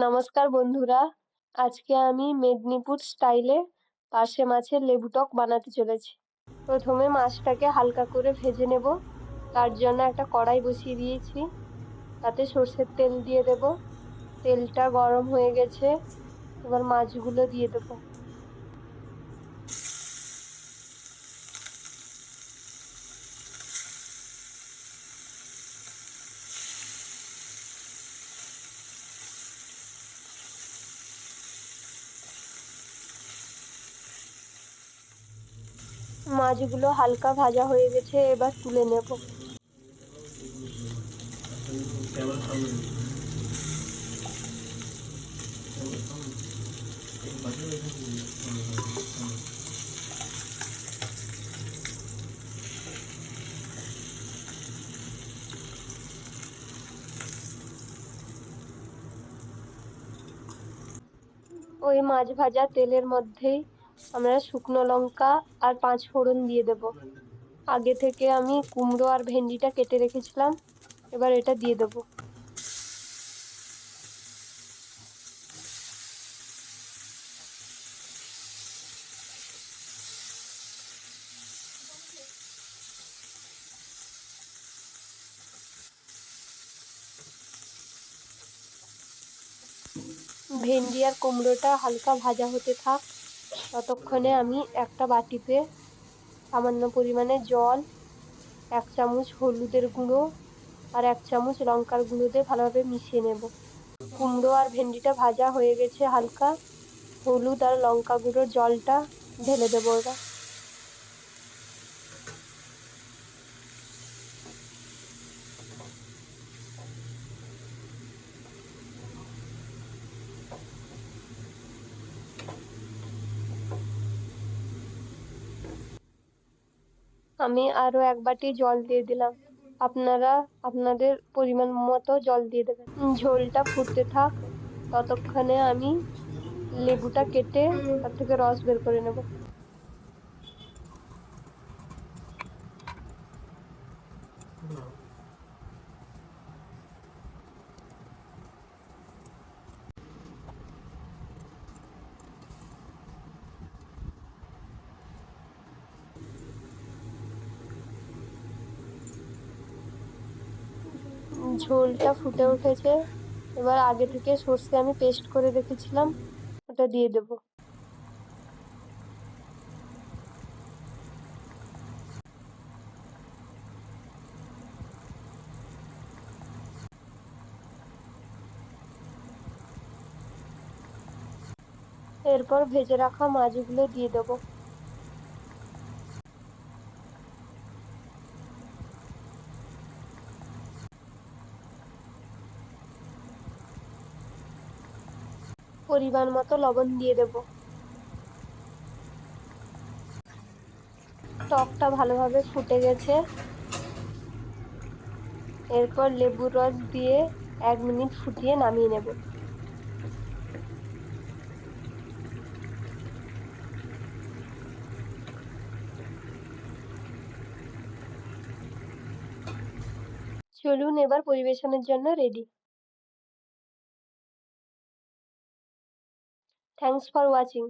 নমস্কার বন্ধুরা, আজকে আমি মেদিনীপুর স্টাইলে পার্শে মাছের লেবু টক বানাতে চলেছি। প্রথমে মাছটাকে হালকা করে ভেজে নেব। তার জন্য একটা কড়াই বসিয়ে দিয়েছি, তাতে সর্ষের তেল দিয়ে দেব। তেলটা গরম হয়ে গেছে, এবার মাছগুলো দিয়ে দেব। মাছগুলো হালকা ভাজা হয়ে গেছে, এবার তুলে নেব। ওই মাছ ভাজা তেলের মধ্যেই আমরা শুকনো লঙ্কা আর 5 ফোড়ন দিয়ে দেব। আগে থেকে আমি কুমড়ো আর ভেন্ডিটা কেটে রেখেছিলাম, এবার এটা দিয়ে দেব। ভেন্ডি আর কুমড়োটা হালকা ভাজা হতে থাক, ততক্ষণে আমি একটা বাটিতে সামান্য পরিমাণে জল, 1 চামচ হলুদের গুঁড়ো আর 1 চামচ লঙ্কার গুঁড়ো দিয়ে ভালোভাবে মিশিয়ে নেব। কুমড়ো আর ভেন্ডিটা ভাজা হয়ে গেছে হালকা, হলুদ আর লঙ্কা গুঁড়োর জলটা ঢেলে দেবো এবার। আমি আরো 1 বাটি জল দিয়ে দিলাম। আপনারা আপনাদের পরিমাণ মতো জল দিয়ে দেবেন। ঝোলটা ফুটতে থাক, ততক্ষণে আমি লেবুটা কেটে তার থেকে রস বের করে নেব। ঝোলটা ফুটে উঠেছে, এবার আগে থেকে সর্ষে আমি পেস্ট করে রেখেছিলাম, ওটা দিয়ে দেব। এরপর ভেজে রাখা মাছগুলো দিয়ে দেব। পরিমাণ মতো লবণ দিয়ে দেব। টকটা ভালোভাবে ফুটে গেছে, এরপর লেবুর রস দিয়ে 1 মিনিট ফুটিয়ে নামিয়ে নেব। চলুন এবার পরিবেশনের জন্য রেডি। Thanks for watching.